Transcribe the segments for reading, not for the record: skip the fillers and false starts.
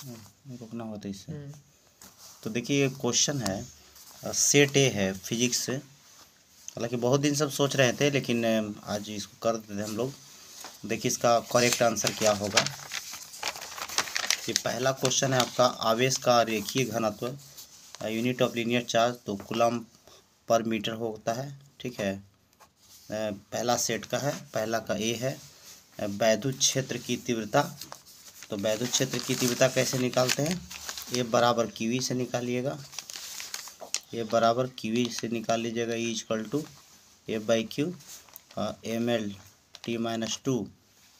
रुकना होता है इससे। तो देखिए ये क्वेश्चन है, सेट ए है फिजिक्स से। हालांकि बहुत दिन सब सोच रहे थे, लेकिन आज इसको कर देते हम लोग। देखिए इसका करेक्ट आंसर क्या होगा। ये पहला क्वेश्चन है आपका, आवेश का रेखीय घनत्व, यूनिट ऑफ लीनियर चार्ज तो कूलम पर मीटर होता है। ठीक है, पहला सेट का है, पहला का ए है। वैद्युत क्षेत्र की तीव्रता, तो वैद्युत क्षेत्र की तीव्रता कैसे निकालते हैं, ए बराबर क्यू से निकालिएगा, ए बराबर क्यू से निकाल लीजिएगा। E equal to A by Q M L T minus 2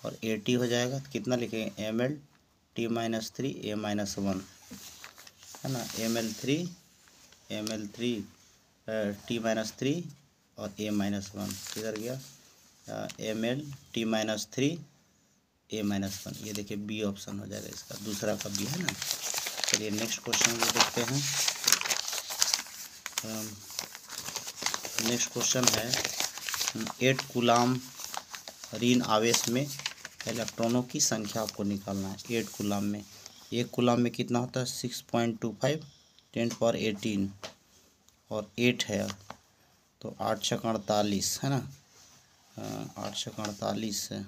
और ए टी हो जाएगा। तो कितना लिखेंगे, M L T minus 3 A minus 1 है ना, M L three T minus 3 और ए माइनस 1 किधर गया, M L T minus 3 A minus 1। ये देखिए बी ऑप्शन हो जाएगा इसका, दूसरा का बी है ना। चलिए नेक्स्ट क्वेश्चन को देखते हैं। नेक्स्ट क्वेश्चन है, 8 कूलाम ऋण आवेश में इलेक्ट्रॉनों की संख्या आपको निकालना है। 8 कूलाम में, एक कूलाम में कितना होता है, 6.25 10⁻18 और 8 है तो 8 छक 48 है ना, 8 छक 48 है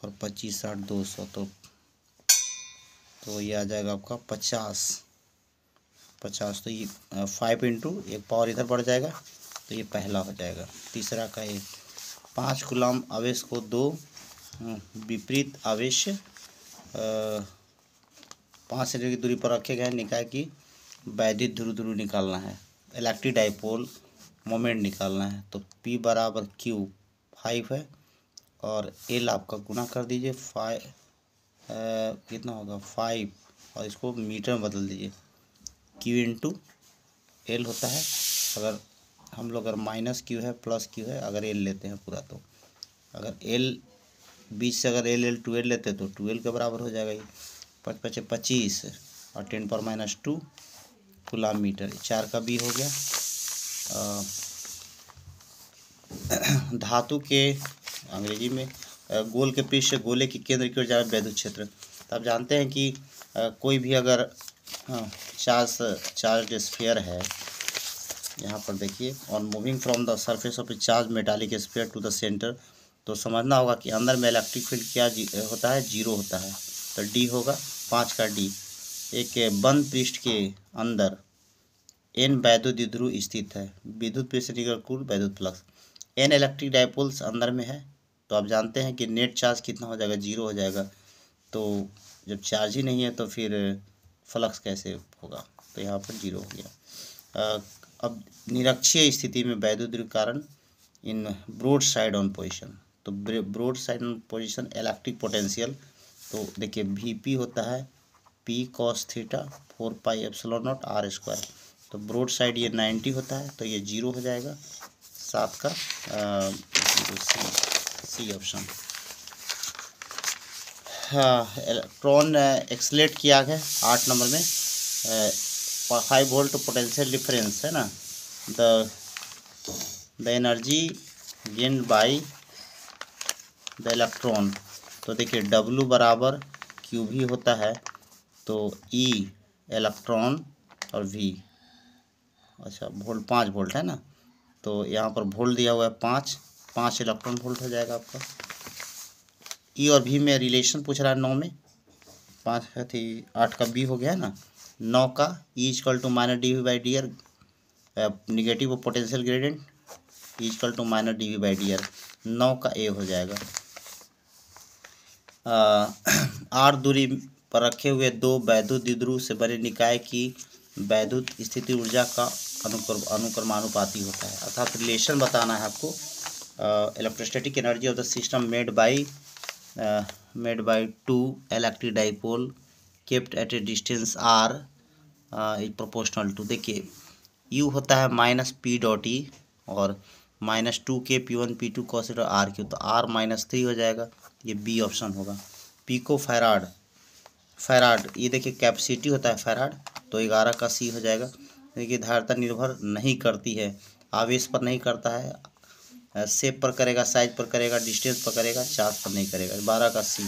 और 25 8 200 तो ये आ जाएगा आपका 50। तो ये 5 इंटू एक पावर इधर बढ़ जाएगा, तो ये पहला हो जाएगा। तीसरा का ये 5 कूलाम आवेश को 2 विपरीत आवेश 5 सेंटीमीटर की दूरी पर रखे गए निकाय की वैद्युत ध्रुव निकालना है, इलेक्ट्रिक डाइपोल मोमेंट निकालना है। तो P बराबर Q 5 है और L आपका गुना कर दीजिए, 5 कितना होगा 5 और इसको मीटर में बदल दीजिए, Q इंटू L होता है। अगर हम लोग अगर माइनस Q है प्लस Q है, अगर L लेते हैं पूरा, तो अगर L बीच से अगर L 12 लेते तो 12 के बराबर हो जाएगा। ये 5 5 25 और 10⁻2 कूलाम मीटर, 4 का बी हो गया। धातु के अंग्रेजी में गोल के पृष्ठ से गोले के केंद्र की ओर जा रहा वैद्युत क्षेत्र। तो आप जानते हैं कि कोई भी अगर चार्ज स्फीयर है, यहाँ पर देखिए, on moving from the surface of a charge metallic sphere to the centre, तो समझना होगा कि अंदर में इलेक्ट्रिक फील्ड क्या होता है, 0 होता है। तो डी होगा 5 का डी। एक बंद पृष्ठ के अंदर एन वैद्युत द्विध्रुव स्थित है, विद्युत पृष्ठ से निकल कुल वैद्युत फ्लक्स, एन इलेक्ट्रिक डाइपोल्स अंदर में है। तो आप जानते हैं कि नेट चार्ज कितना हो जाएगा, 0 हो जाएगा। तो जब चार्ज ही नहीं है तो फिर फ्लक्स कैसे होगा, तो यहाँ पर 0 हो गया। अब निरक्षीय स्थिति में वैद्युत ध्रुव कारण in broad side on position, तो broad side on position electric potential, तो देखिए VP होता है P cos theta 4 pi epsilon nought R²। तो ब्रॉड साइड ये 90 होता है, तो ये 0 हो जाएगा। 7 का सी ऑप्शन। हाँ, इलेक्ट्रॉन एक्सलेट किया गया 8 नंबर में, 5 वोल्ट पोटेंशियल डिफरेंस है ना, the energy gained by the electron. तो देखिए W बराबर Q भी होता है, तो E इलेक्ट्रॉन और V, अच्छा वोल्ट 5 वोल्ट है ना, तो यहाँ पर वोल्ट दिया हुआ है 5 इलेक्ट्रॉन वोल्ट हो जाएगा आपका। E और V में रिलेशन पूछ रहा है 9 में, 5 है थी 8 का B हो गया है ना, 9 का E equal to minus dV/dr, negative of potential gradient, E equal to minus dV/dr, 9 का A हो जाएगा। R दूरी पर रखे हुए 2 वैद्युत द्विध्रुव से बने निकाय की वैद्युत स्थिति ऊर्जा का अनुक्रमानुपाती होता है। अर्थात रिलेशन बताना है आपको। Electrostatic energy of the system made by 2 electric dipole kept at a distance R is proportional to, देखिए U होता है -P.E और -2K P1 P2 cos R3, तो R -3 हो जाएगा, ये B ऑप्शन होगा। पिको फैराड, ये देखिए कैपेसिटी होता है फैराड, तो 11 का C हो जाएगा। देखिए धारिता निर्भर नहीं करती है, आवेश पर नहीं करता है, शेप पर करेगा, साइज पर करेगा, डिस्टेंस पर करेगा, चार्ज पर नहीं करेगा, 12 का C।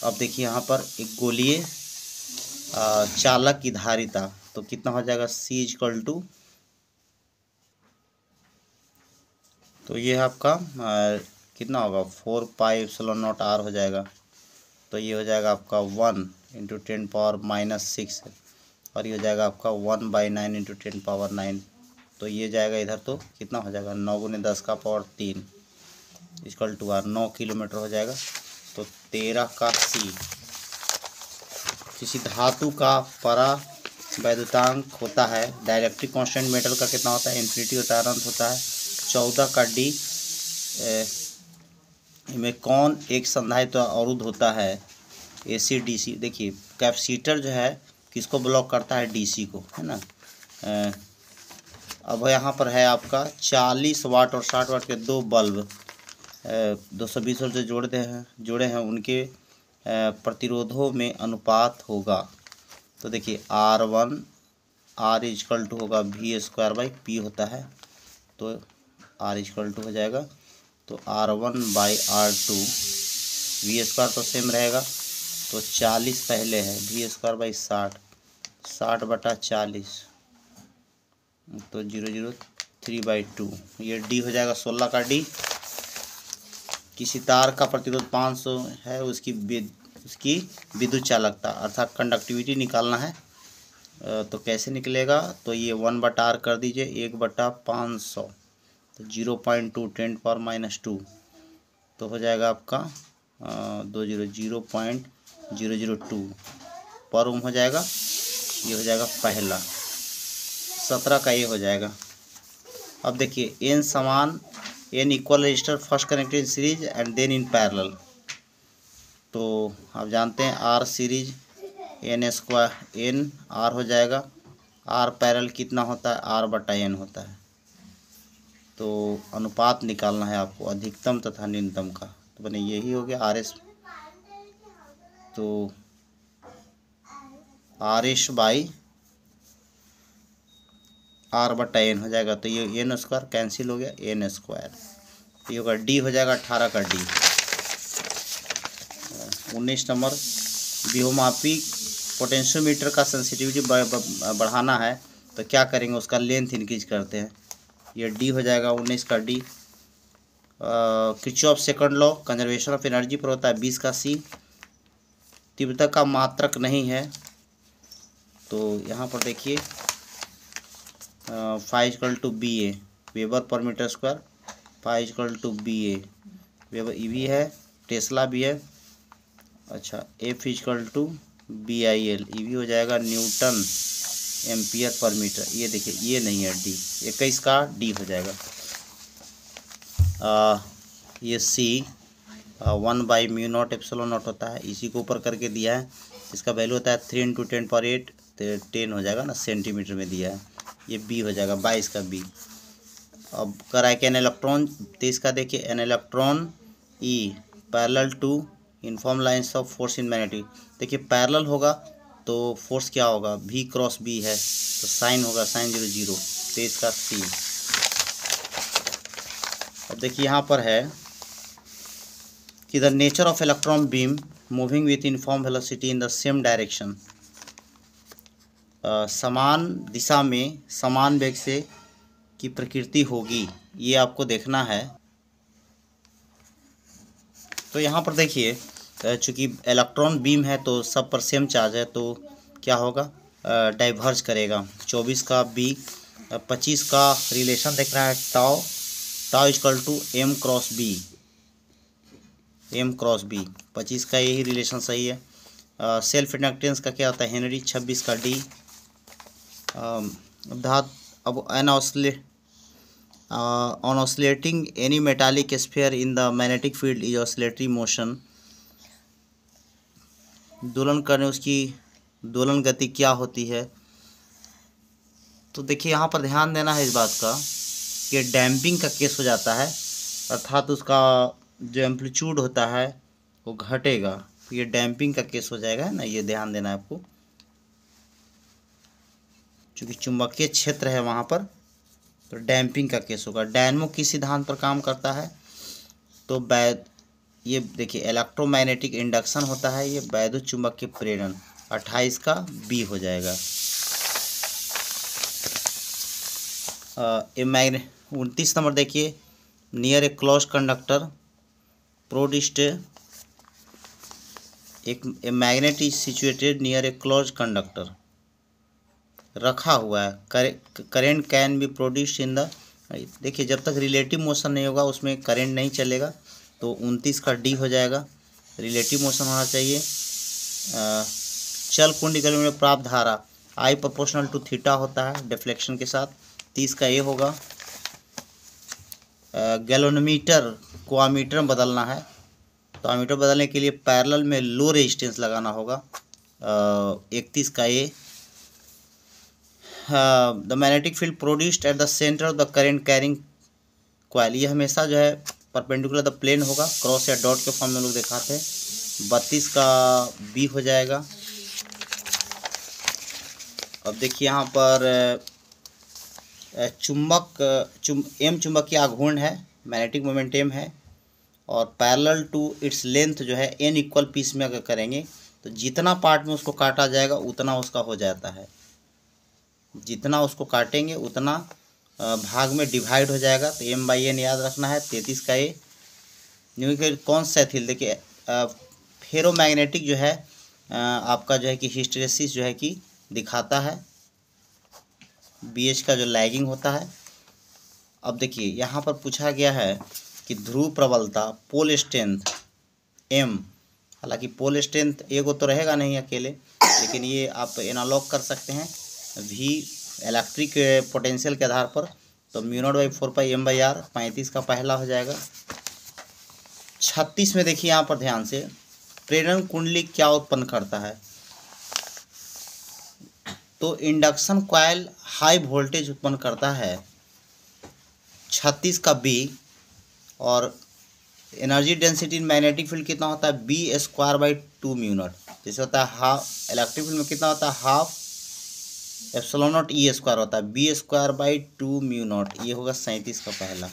अब देखिए यहाँ पर एक गोलीय चालक की धारिता, तो कितना हो जाएगा C इक्वल टू, तो ये है आपका कितना होगा 4 पाई एप्सिलॉन नॉट R हो जाएगा। तो ये हो जाएगा आपका 1 इंटू 10⁻⁻6 और ये हो जाएगा आपका 1/9 इंटू 10⁻9। तो ये जाएगा इधर, तो कितना हो जाएगा 9 × 10⁻³ इक्वल टू R, 9 किलोमीटर हो जाएगा। तो 13 का C। किसी धातु का परावैद्युतांक होता है, डाइलेक्ट्रिक कांस्टेंट मेटल का कितना होता है, इन्फिनिटी होता है, अनंत होता है। 14 का D, में कौन एक संधारित्र अवरुद्ध होता है, AC DC। देखिए कैपेसिटर जो है किसको ब्लॉक करता है, DC को, है ना। अब यहाँ पर है आपका 40 वाट और 60 वाट के दो बल्ब 220 वोल्ट से जोड़े हैं उनके प्रतिरोधों में अनुपात होगा। तो देखिए R1 R इक्वल टू होगा V²/P होता है, तो R इक्वल टू हो जाएगा, तो R1/R2, V² तो सेम रहेगा, तो 40 पहले है, V²/60, 60/40, तो 003/2, ये D हो जाएगा 16 का D। किसी तार का प्रतिरोध 500 है, उसकी विद्युत चालकता अर्थात कंडक्टिविटी निकालना है। तो कैसे निकलेगा, तो ये 1/R कर दीजिए, 1/500, तो 0.2 10⁻⁻2, तो हो जाएगा आपका 0.002 पर ओम हो जाएगा। ये हो जाएगा पहला। 17 का ये हो जाएगा। अब देखिए N equal resistor first connected in series and then in parallel. तो आप जानते हैं R सीरीज N² R हो जाएगा, R पैरेलल कितना होता है, R/N होता है। तो अनुपात निकालना है आपको अधिकतम तथा न्यूनतम का, तो बने यही हो गया RS, तो RS/R/N हो जाएगा। तो ये N² कैंसिल हो गया, N², ये होगा D हो जाएगा 18 का D। 19 नंबर, व्योमापी पोटेंशियोमीटर का सेंसिटिविटी बढ़ाना है तो क्या करेंगे, उसका लेंथ इंक्रीज करते हैं। ये D हो जाएगा 19 का D। Kirchhoff second law conservation of energy पर होता है, 20 का C। तीव्रता का मात्रक नहीं है, तो यहाँ पर देखिए 5 = BA वेबर पर metre square, 5 = BA weber EV है, टेस्ला भी है। अच्छा F = BIL, EV हो जाएगा न्यूटन एम्पियर पर मीटर। ये देखिए ये नहीं है D, 21 का D हो जाएगा। ये C 1/μ0 ε0 होता है, इसी को ऊपर करके दिया है। इसका वैल्यू होता है 3 × 10⁸, 10 हो जाएगा ना, सेंटीमीटर में दिया है। ये B हो जाएगा 22 का B। अब कराए कि एन इलेक्ट्रॉन, 23 का देखिए an electron E parallel to uniform lines of force in magnetic. देखिए पैरेलल होगा तो फोर्स क्या होगा, V×B है, तो साइन होगा sin 0 0, 23 का C। अब देखिए यहाँ पर है कि the nature of electron beam moving with uniform velocity in the same direction, समान दिशा में समान वेग से की प्रकृति होगी, ये आपको देखना है। तो यहाँ पर देखिए चूँकि इलेक्ट्रॉन बीम है तो सब पर सेम चार्ज है, तो क्या होगा, डाइवर्ज करेगा। 24 का B। 25 का रिलेशन देखना है, टाउ = M×B, M×B। 25 का यही रिलेशन सही है। सेल्फ इंडक्टेंस का क्या होता है, हेनरी, 26 का D। अब on oscillating any metallic sphere in the magnetic field is oscillatory motion, दोलन करने उसकी दोलन गति क्या होती है। तो देखिए यहाँ पर ध्यान देना है इस बात का कि डैम्पिंग का केस हो जाता है, अर्थात उसका जो एम्पलीट्यूड होता है वो घटेगा, तो ये डैम्पिंग का केस हो जाएगा, है ना, ये ध्यान देना है आपको। चूँकि चुंबकीय क्षेत्र है वहाँ पर, तो डैम्पिंग का केस होगा। डायनमो किस सिद्धांत पर काम करता है, तो ये देखिए इलेक्ट्रोमैग्नेटिक इंडक्शन होता है, ये वैद्युत चुंबकीय प्रेरण, 28 का बी हो जाएगा। 29 नंबर देखिए, near A close conductor produced a magnet is situated near A close conductor, रखा हुआ है, current can be produced in the, देखिए जब तक रिलेटिव मोशन नहीं होगा उसमें करेंट नहीं चलेगा, तो 29 का डी हो जाएगा। रिलेटिव मोशन होना चाहिए। चल कुंडली में प्राप्त धारा आई प्रोपोर्शनल टू थीटा होता है डिफ्लेक्शन के साथ, 30 का ए होगा। गैलोनोमीटर को अमीटर में बदलना है, तो अमीटर बदलने के लिए पैरेलल में लो रेजिस्टेंस लगाना होगा, 31 का A. The magnetic field produced at the centre of the current carrying coil, ये हमेशा जो है परपेंडिकुलर द प्लेन होगा, क्रॉस या डॉट के फॉर्म में लोग दिखाते हैं। 32 का बी हो जाएगा। अब देखिए यहाँ पर एम चुंबकीय आघूर्ण है, मैग्नेटिक मोमेंट एम है, और पैरेलल टू इट्स लेंथ जो है एन इक्वल पीस में अगर करेंगे तो जितना पार्ट में उसको काटा जाएगा उतना उसका हो जाता है, जितना उसको काटेंगे उतना भाग में डिवाइड हो जाएगा, तो एम बाई एन याद रखना है। 33 का ए। न्यूक्लियर कौन सा एथिल, देखिए फेरोमैग्नेटिक जो है आपका जो है कि हिस्टेरेसिस जो है कि दिखाता है, BH का जो लैगिंग होता है। अब देखिए यहाँ पर पूछा गया है कि ध्रुव प्रबलता पोल स्ट्रेंथ M, हालांकि पोल स्ट्रेंथ एगो तो रहेगा नहीं अकेले, लेकिन ये आप एनालॉग कर सकते हैं V इलेक्ट्रिक पोटेंशियल के आधार पर, तो μ0/4πm/r 35 का पहला हो जाएगा। 36 में देखिए यहाँ पर ध्यान से, प्रेरण कुंडली क्या उत्पन्न करता है, तो इंडक्शन कॉइल हाई वोल्टेज उत्पन्न करता है, 36 का बी। और energy density in magnetic field कितना होता है, B²/2 μ0, जैसे होता है हाफ, इलेक्ट्रिक फील्ड में कितना होता है, हाफ ε0 E² होता है, B²/2 μ0, ये होगा 37 का पहला।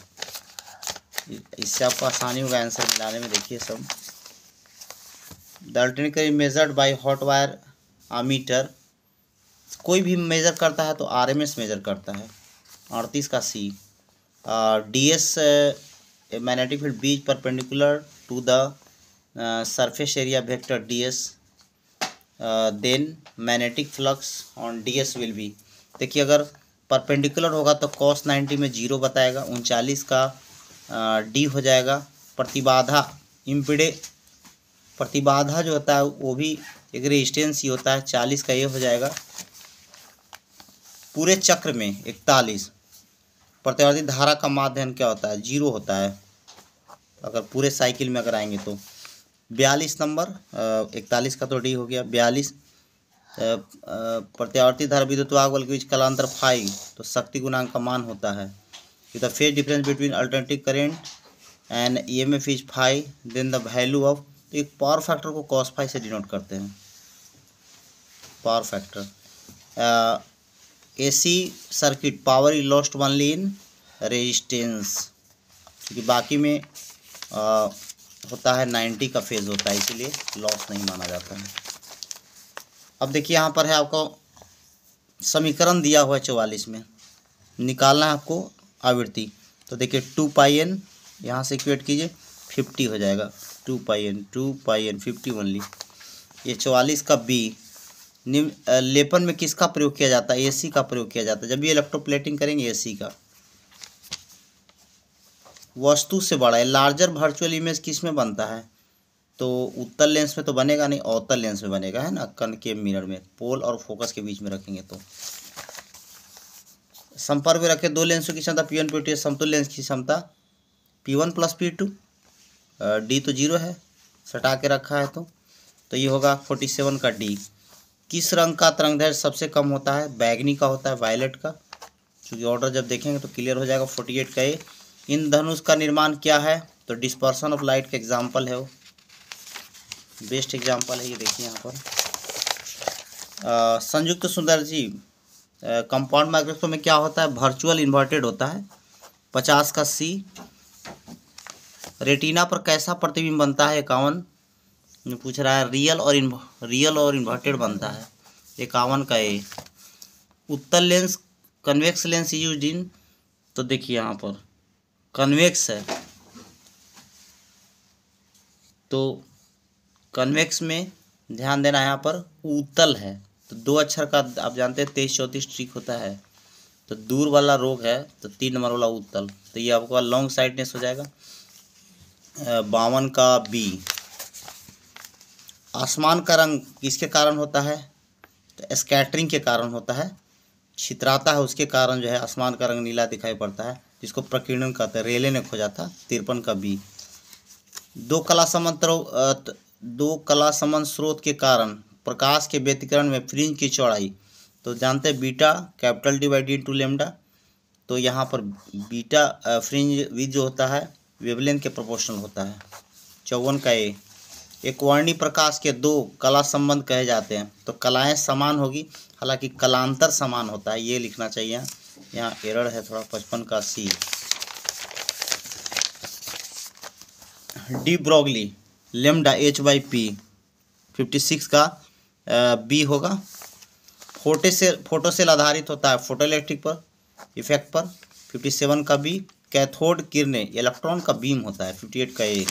इससे आपको आसानी होगा आंसर मिलाने में। देखिए सब, the alternate current measured by hot wire ammeter, कोई भी मेजर करता है तो RMS मेजर करता है। 38 का C. DS magnetic field B perpendicular to the surface area vector DS, then magnetic flux on DS will be, देखिए अगर परपेंडिकुलर होगा तो cos 90 में 0 बताएगा। 39 का डी हो जाएगा। प्रतिबाधा प्रतिबाधा जो होता है वो भी एक रेजिस्टेंस ही होता है, 40 का ये हो जाएगा। पूरे चक्र में 41 प्रतिवर्ती धारा का माध्यम क्या होता है, 0 होता है अगर पूरे साइकिल में अगर आएंगे तो। 42 नंबर, 41 का तो डी हो गया। 42 प्रत्यावर्ती धारा विद्युत वाहक बल के बीच कालांतर फाई, तो शक्ति गुणांक का मान होता है। The phase difference between alternative current and EMF is phi, then the value of, तो एक पावर फैक्टर को cos फाई से डिनोट करते हैं, power factor. AC circuit power is lost only in resistance, क्योंकि बाकी में होता है 90 का फेज होता है, इसीलिए लॉस नहीं माना जाता है। अब देखिए यहाँ पर है आपको समीकरण दिया हुआ है 44 में, निकालना है आपको आवृत्ति, तो देखिए 2πn यहाँ से इक्वेट कीजिए, 50 हो जाएगा। 2πn 50 only. ये 44 का बी। लेपन में किसका प्रयोग किया जाता है, AC का प्रयोग किया जाता है। जब भी इलेक्ट्रोप्लेटिंग करेंगे AC का। वस्तु से बड़ा है, लार्जर वर्चुअल इमेज किस में बनता है, तो उत्तल लेंस में तो बनेगा नहीं, अवतल लेंस में बनेगा, है ना, कनकेव मिरर में, पोल और फोकस के बीच में रखेंगे तो। संपर्क में रखे दो लेंसों की क्षमता P1 P2, समतुल्य लेंस की क्षमता P1 + P2, डी तो 0 है, सटा के रखा है तो ये होगा 47 का डी। किस रंग का तरंगदैर्घ्य सबसे कम होता है, बैगनी का होता है, वायलेट का, क्योंकि ऑर्डर जब देखेंगे तो क्लियर हो जाएगा। 48 का ए। इंद्रधनुष का निर्माण क्या है, तो डिस्पर्सन ऑफ लाइट का एग्जाम्पल है, वो बेस्ट एग्जाम्पल है, ये देखिए यहाँ पर। संयुक्त सुंदरजी कंपाउंड माइक्रोस्कोप में क्या होता है, वर्चुअल इन्वर्टेड होता है। 50 का सी। रेटिना पर कैसा प्रतिबिंब बनता है, 51। ये पूछ रहा है रियल और इन्वर्टेड बनता है। 51 का ए। उत्तल lens convex lens used in, तो देखिए यहाँ पर कन्वेक्स है, तो कन्वेक्स में ध्यान देना, यहाँ पर उत्तल है तो 2 अक्षर का आप जानते हैं 23-34 ट्रिक होता है, तो दूर वाला रोग है तो 3 नंबर वाला उत्तल, तो ये आपका लॉन्ग साइडनेस हो जाएगा। 52 का बी। आसमान का रंग किसके कारण होता है, तो स्कैटरिंग के कारण होता है, छितराता है उसके कारण जो है आसमान का रंग नीला दिखाई पड़ता है, जिसको प्रकीर्णन कहते हैं। रेले ने खोजा था। 53 का बी। दो कला संबंध स्रोत के कारण प्रकाश के व्यतिकरण में फ्रिंज की चौड़ाई, तो जानते हैं beta capital D by D into lambda, तो यहाँ पर बीटा फ्रिंज विज जो होता है वेवलेंथ के प्रोपोर्शनल होता है। 54 का ए। एक वर्णी प्रकाश के 2 कला संबंध कहे जाते हैं, तो कलाएं समान होगी, हालांकि कलांतर समान होता है, ये लिखना चाहिए, यहाँ एरर है थोड़ा। 55 का C. De Broglie lambda H by P. 56 का बी होगा। फोटो सेल आधारित होता है फोटो इलेक्ट्रिक पर इफेक्ट पर। 57 का बी। कैथोड किरणें इलेक्ट्रॉन का बीम होता है। 58 का ए।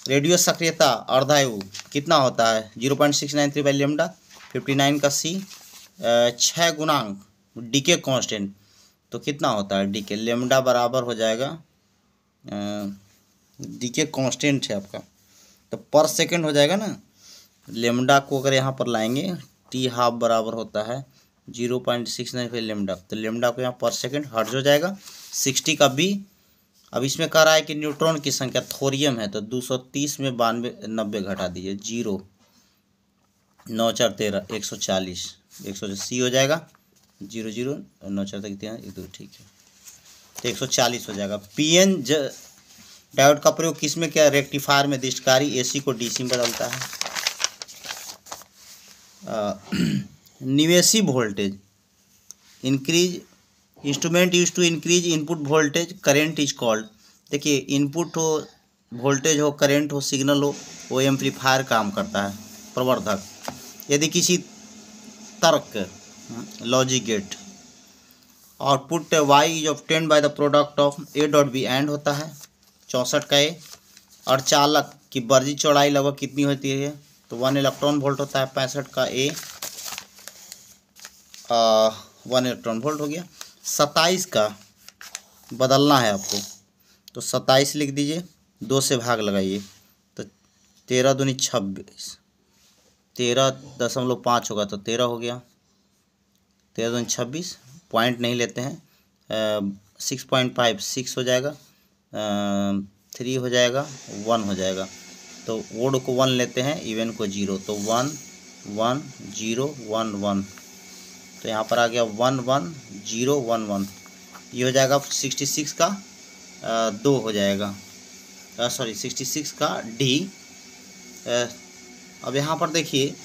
रेडियो सक्रियता अर्धायु कितना होता है, 0.693 बाई लेमडा। 59 का सी। 6 गुणांक डीके कांस्टेंट, तो कितना होता है डीके, लेमडा बराबर हो जाएगा, डीके कांस्टेंट है आपका तो पर सेकंड हो जाएगा ना, लेमडा को अगर यहाँ पर लाएंगे टी हाफ बराबर होता है 0.695 लेमडा, तो लेमडा को यहाँ पर सेकंड हर्ट्ज हो जाएगा। 60 का बी। अब इसमें कह रहा है कि न्यूट्रॉन की संख्या थोरियम है, तो 230 में 90 घटा दीजिए, 0 9 4 13 140 100 सी हो जाएगा, 0 0 9 4 तक 2 ठीक है, तो 140 हो जाएगा। पीएन डायोड का प्रयोग किसमें किया, रेक्टिफायर में दिष्टकारी एसी को डीसी में बदलता है। निवेशी voltage increase instrument use to increase input voltage current is called. देखिए इनपुट हो वोल्टेज हो करेंट हो सिग्नल हो, वो एम्पलीफायर काम करता है, प्रवर्धक। यदि किसी तर्क logic gate output Y is obtained by the product of A dot B and होता है। 64 का ए। और चालक की वर्जित चौड़ाई लगभग कितनी होती है, तो 1 इलेक्ट्रॉन वोल्ट होता है। 65 का ए 1 इलेक्ट्रॉन वोल्ट हो गया। 27 का बदलना है आपको, तो 27 लिख दीजिए, 2 से भाग लगाइए, तो 13 दूनी 26, 13.5 होगा तो 13 हो गया, 13 दूनी 26, पॉइंट नहीं लेते हैं, 6.5 6 हो जाएगा, 3 हो जाएगा, 1 हो जाएगा, तो ओड को 1 लेते हैं, इवन को 0, तो 1 1 0 1 1, तो यहाँ पर आ गया 1 1 0 1 1, ये हो जाएगा 66 का 2 हो जाएगा, सॉरी 66 का डी। अब यहाँ पर देखिए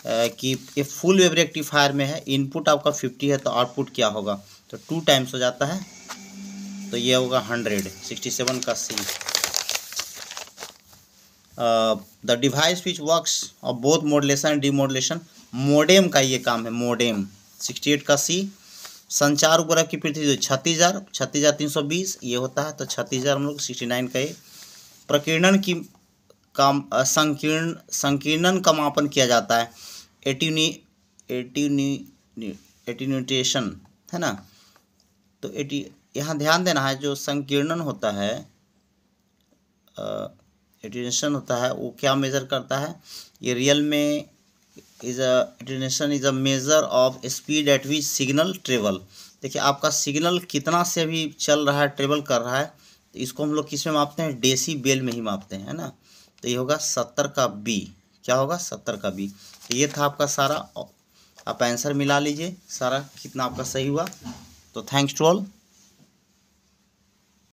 कि ये फुल वेव रेक्टिफायर में है, इनपुट आपका 50 है तो आउटपुट क्या होगा, तो 2 टाइम्स हो जाता है, तो ये होगा 100। 67 का C. The device which works of both modulation and demodulation, modem का ये काम है, मोडेम। 68 का सी। संचार उपग्रह की पृथ्वी 36,320 ये होता है, तो 36,000 हम लोग। 69 का ये। प्रकीर्णन की काम संकीर्णन का मापन किया जाता है, एटीन्यूटेशन है ना, तो यहाँ ध्यान देना है, जो संकीर्णन होता है एटीन्यूएशन होता है वो क्या मेज़र करता है, ये रियल में attenuation is a measure of speed at which signal travel. देखिए आपका सिग्नल कितना से अभी चल रहा है, ट्रेवल कर रहा है, तो इसको हम लोग किस में मापते हैं, डेसीबेल में ही मापते हैं, है ना, तो ये होगा 70 का बी। क्या होगा, 70 का बी। तो ये था आपका सारा, आप आंसर मिला लीजिए सारा कितना आपका सही हुआ। तो थैंक्स टू ऑल।